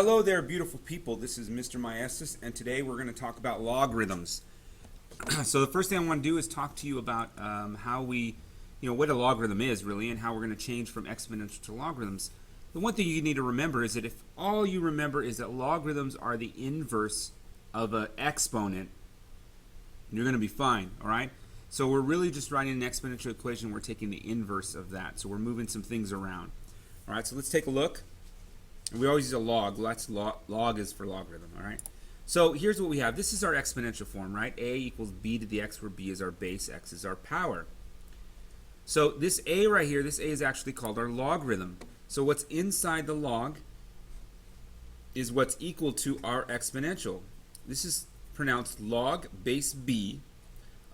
Hello there, beautiful people. This is Mr. Maestas, and today we're going to talk about logarithms. So the first thing I want to do is talk to you about how we, what a logarithm is really, and how we're going to change from exponential to logarithms. The one thing you need to remember is that if all you remember is that logarithms are the inverse of an exponent, you're going to be fine, all right? So we're really just writing an exponential equation. We're taking the inverse of that. So we're moving some things around. All right, so let's take a look. We always use a log. That's log is for logarithm, all right? So here's what we have. This is our exponential form, right? A equals b to the x, where b is our base, x is our power. So this a right here, this a is actually called our logarithm. So what's inside the log is what's equal to our exponential. This is pronounced log base b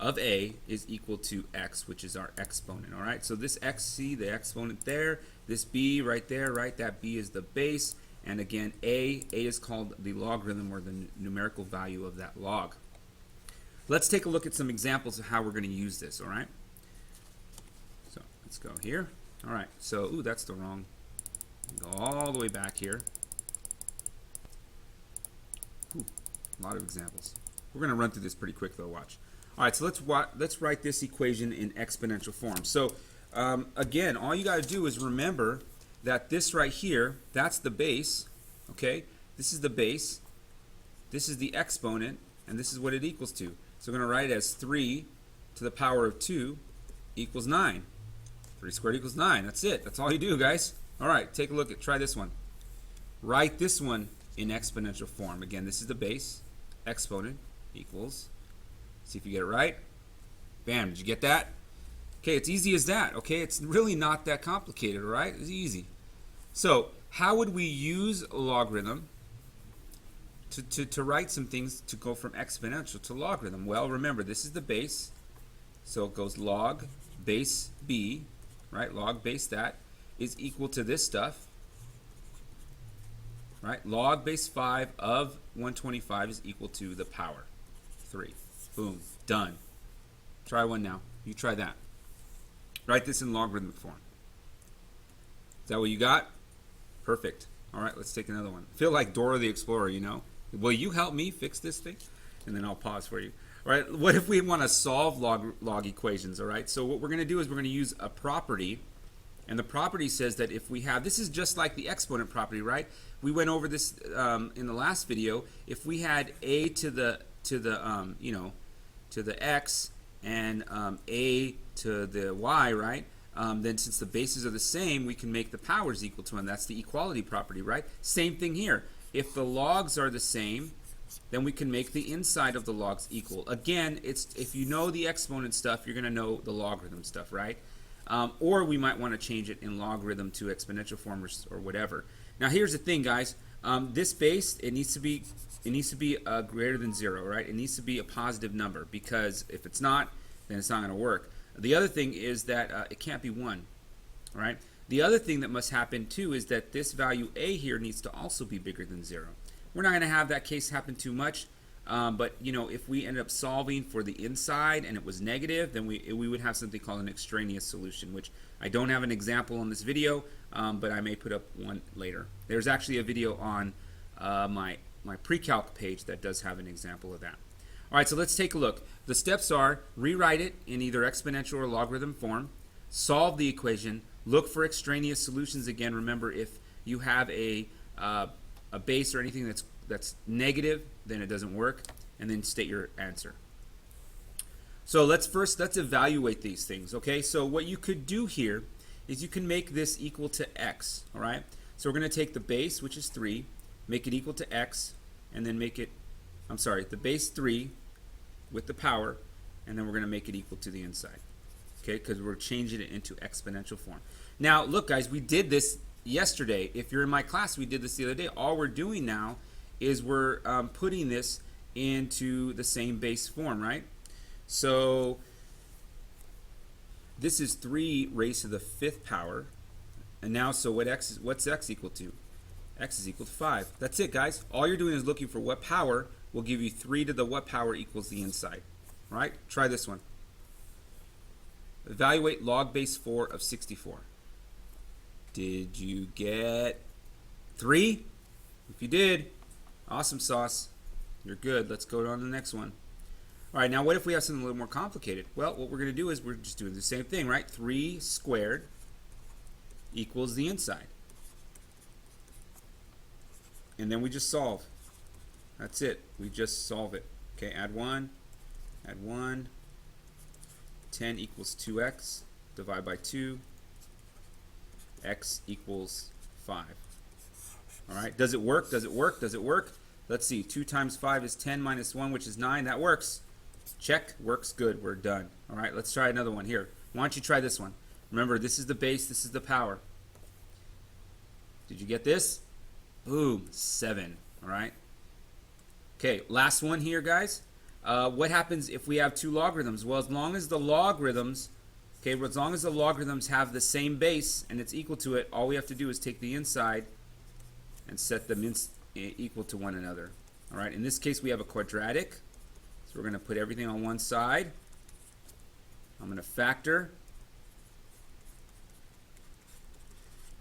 of a is equal to x, which is our exponent, all right? So this x, see the exponent there, this b right there, right? That b is the base, and again, a is called the logarithm, or the numerical value of that log. Let's take a look at some examples of how we're going to use this, all right? So let's go here. All right, so, ooh, that's the wrong, go all the way back here. Ooh, a lot of examples. We're going to run through this pretty quick though, watch. All right, so let's write this equation in exponential form. So again, all you got to do is remember that this right here, that's the base, okay? This is the base, this is the exponent, and this is what it equals to. So we're going to write it as 3 to the power of 2 equals 9. 3 squared equals 9. That's it. That's all you do, guys. All right, take a look at, try this one. Write this one in exponential form. Again, this is the base, exponent equals, see if you get it right. Bam, did you get that? Okay, it's easy as that, okay? It's really not that complicated, all right? It's easy. So, how would we use a logarithm to write some things to go from exponential to logarithm? Well, remember, this is the base, so it goes log base b, right? Log base that is equal to this stuff, right? Log base 5 of 125 is equal to the power 3. Boom, done. Try one now. You try that. Write this in logarithmic form. Is that what you got? Perfect. All right, let's take another one. I feel like Dora the Explorer, you know. Will you help me fix this thing? And then I'll pause for you. All right, what if we want to solve log equations, all right? So what we're going to do is we're going to use a property, and the property says that if we have, this is just like the exponent property, right? We went over this in the last video. If we had a to the x and a to the y, right? Then since the bases are the same, we can make the powers equal to 1. That's the equality property, right? Same thing here. If the logs are the same, then we can make the inside of the logs equal. Again, it's if you know the exponent stuff, you're going to know the logarithm stuff, right? Or we might want to change it in logarithm to exponential form or whatever. Now here's the thing, guys. This base, it needs to be greater than 0, right? It needs to be a positive number, because if it's not, then it's not going to work. The other thing is that it can't be 1, right? The other thing that must happen too is that this value a here needs to also be bigger than 0. We're not going to have that case happen too much, but if we end up solving for the inside and it was negative, then we would have something called an extraneous solution, which I don't have an example in this video, but I may put up one later. There's actually a video on my pre-calc page that does have an example of that. All right, so let's take a look. The steps are: rewrite it in either exponential or logarithm form, solve the equation, look for extraneous solutions. Again, remember, if you have a base or anything that's negative, then it doesn't work, and then state your answer. So let's evaluate these things, okay? So what you could do here is you can make this equal to x, all right? So we're going to take the base, which is 3, make it equal to x, and then make it, the base 3 with the power, and then we're going to make it equal to the inside, okay? Because we're changing it into exponential form. Now, look, guys, we did this yesterday. If you're in my class, we did this the other day. All we're doing now is we're putting this into the same base form, right? So this is 3 raised to the 5th power, and now, so what's x equal to? X is equal to 5. That's it, guys. All you're doing is looking for what power will give you 3 to the what power equals the inside. All right? Try this one. Evaluate log base 4 of 64. Did you get 3? If you did, awesome sauce. You're good. Let's go on to the next one. All right, now what if we have something a little more complicated? Well, what we're going to do is we're just doing the same thing, right? 3 squared equals the inside. And then we just solve. That's it. We just solve it. Okay, add 1, add 1. 10 equals 2x. Divide by 2. X equals 5. All right, does it work? Does it work? Does it work? Let's see. 2 times 5 is 10 minus 1, which is 9. That works. Check. Works good. We're done. All right, let's try another one here. Why don't you try this one? Remember, this is the base. This is the power. Did you get this? Boom. 7. All right. Okay, last one here, guys. What happens if we have 2 logarithms? Well, as long as the logarithms, as long as the logarithms have the same base and it's equal to it, all we have to do is take the inside and set them equal to one another. All right. In this case, we have a quadratic, so we're going to put everything on one side. I'm going to factor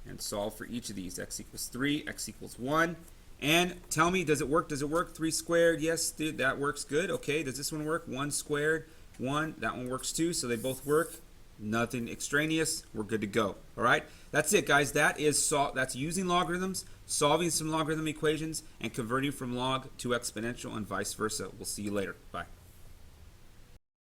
and solve for each of these. X equals 3, x equals 1. And tell me, does it work? Does it work? 3 squared, yes, dude, that works good. Okay, does this one work? 1 squared, 1, that one works too, so they both work. Nothing extraneous, we're good to go. All right, that's it, guys. That's using logarithms, solving some logarithm equations, and converting from log to exponential and vice versa. We'll see you later. Bye.